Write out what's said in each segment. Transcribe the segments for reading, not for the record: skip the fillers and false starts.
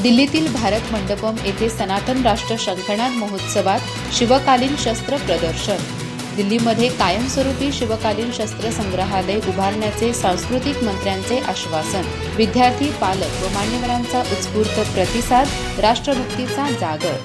दिल्लीतील भारत मंडपम येथे सनातन राष्ट्र शंखनाद महोत्सवात शिवकालीन शस्त्र प्रदर्शन। दिल्लीमध्ये कायमस्वरूपी शिवकालीन शस्त्र संग्रहालय उभारण्याचे सांस्कृतिक मंत्र्यांचे आश्वासन। विद्यार्थी, पालक व मान्यवरांचा उत्स्फूर्त प्रतिसाद, राष्ट्रभक्तीचा जागर।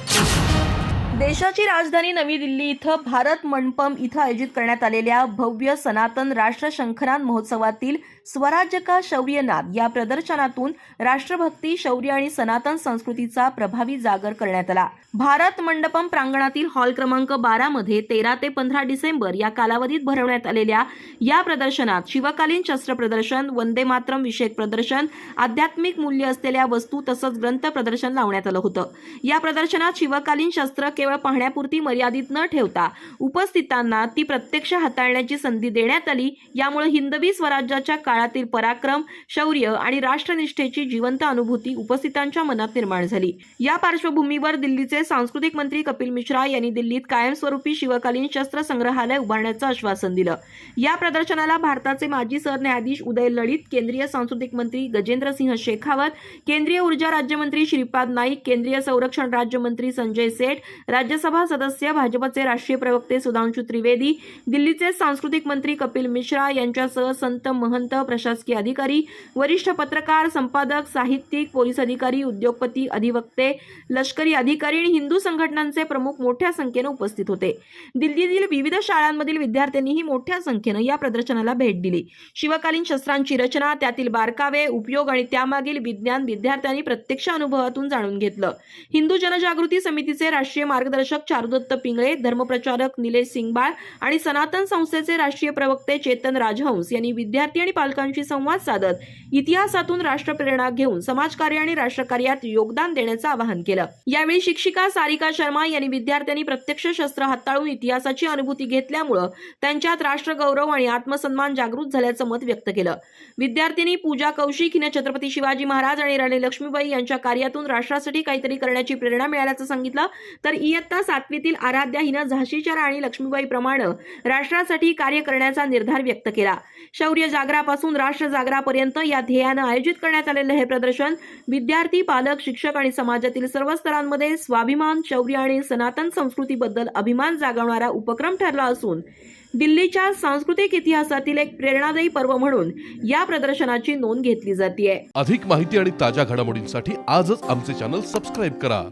देशाची राजधानी नवी दिल्ली इथं भारत मंडपम इथं आयोजित करण्यात आलेल्या भव्य सनातन राष्ट्र शंखनाद महोत्सवातील स्वराज्य का शौर्यनाद या प्रदर्शनातून राष्ट्रभक्ती, शौर्य आणि सनातन संस्कृतीचा प्रभावी जागर करण्यात आला। भारत मंडपम प्रांगणातील हॉल क्रमांक 12 मध्ये 13 ते 15 डिसेंबर या कालावधीत भरवण्यात आलेल्या या प्रदर्शनात शिवकालीन शस्त्र प्रदर्शन, वंदे मातरम विषयक प्रदर्शन, आध्यात्मिक मूल्य असलेल्या वस्तू तसंच ग्रंथ प्रदर्शन लावण्यात आलं होतं। या प्रदर्शनात शिवकालीन शस्त्र केवळ पाहण्यापुरती मर्यादित न ठेवता उपस्थितांना ती प्रत्यक्ष हाताळण्याची संधी देण्यात आली। यामुळे हिंदवी स्वराज्याच्या काळातील पराक्रम, शौर्य आणि राष्ट्रनिष्ठेची जिवंत अनुभूती उपस्थितांच्या मनात निर्माण झाली। या पार्श्वभूमीवर दिल्लीचे सांस्कृतिक मंत्री कपिल मिश्रा यांनी दिल्लीत कायमस्वरूपी शिवकालीन शस्त्र संग्रहालय उभारण्याचं आश्वासन दिलं। या प्रदर्शनाला भारताचे माजी सरन्यायाधीश उदय ललित, केंद्रीय सांस्कृतिक मंत्री गजेंद्र सिंह शेखावत, केंद्रीय ऊर्जा राज्यमंत्री श्रीपाद नाईक, केंद्रीय संरक्षण राज्यमंत्री संजय सेठ, राज्यसभा सदस्य, भाजपचे राष्ट्रीय प्रवक्ते सुधांशु त्रिवेदी, दिल्लीचे सांस्कृतिक मंत्री कपिल मिश्रा यांच्यासह संत, महंत, प्रशासकीय अधिकारी, वरिष्ठ पत्रकार, संपादक, साहित्यिक, पोलीस अधिकारी, उद्योगपती, अधिवक्ते, लष्करी अधिकारी आणि हिंदू संघटनांचे प्रमुख मोठ्या संख्येने उपस्थित होते। दिल्लीतील विविध शाळांमधील विद्यार्थ्यांनीही मोठ्या संख्येने या प्रदर्शनाला भेट दिली। शिवकालीन शस्त्रांची रचना, त्यातील बारकावे, उपयोग आणि त्यामागील विज्ञान विद्यार्थ्यांनी प्रत्यक्ष अनुभवातून जाणून घेतलं। हिंदू जनजागृती समितीचे राष्ट्रीय मार्गदर्शक चारुदत्त पिंगळे, धर्मप्रचारक निलेश सिंगबाळ आणि सनातन संस्थेचे राष्ट्रीय प्रवक्ते चेतन राजहंस यांनी विद्यार्थी आणि पालकांशी संवाद साधत इतिहासातून राष्ट्रप्रेरणा घेऊन समाजकार्य आणि राष्ट्रकार्यात योगदान देण्याचं आवाहन केलं। यावेळी शिक्षिका सारिका शर्मा यांनी विद्यार्थ्यांनी प्रत्यक्ष शस्त्र हाताळून इतिहासाची अनुभूती घेतल्यामुळे त्यांच्यात राष्ट्रगौरव आणि आत्मसन्मान जागृत झाल्याचं मत व्यक्त केलं। विद्यार्थिनी पूजा कौशिक हिने छत्रपती शिवाजी महाराज आणि राणी लक्ष्मीबाई यांच्या कार्यातून राष्ट्रासाठी काहीतरी करण्याची प्रेरणा मिळाल्याचं सांगितलं। तर इयत्ता 7वीतील आराध्या हिनं झाशीच्या राणी लक्ष्मीबाई प्रमाणे राष्ट्रासाठी कार्य करण्याचा निर्धार व्यक्त केला। शौर्य जागरापासून राष्ट्र जागरापर्यंत या ध्येयानं आयोजित करण्यात आलेलं हे प्रदर्शन विद्यार्थी, पालक, शिक्षक आणि समाजातील सर्व स्तरांमध्ये स्वाभिमान, शौर्य आणि सनातन संस्कृतीबद्दल अभिमान जागवणारा उपक्रम ठरला असून दिल्लीच्या सांस्कृतिक इतिहासातील एक प्रेरणादायी पर्व म्हणून या प्रदर्शनाची नोंद घेतली जाते। अधिक माहिती आणि ताज्या घडामोडींसाठी आजच आमचे चॅनल सबस्क्राइब करा।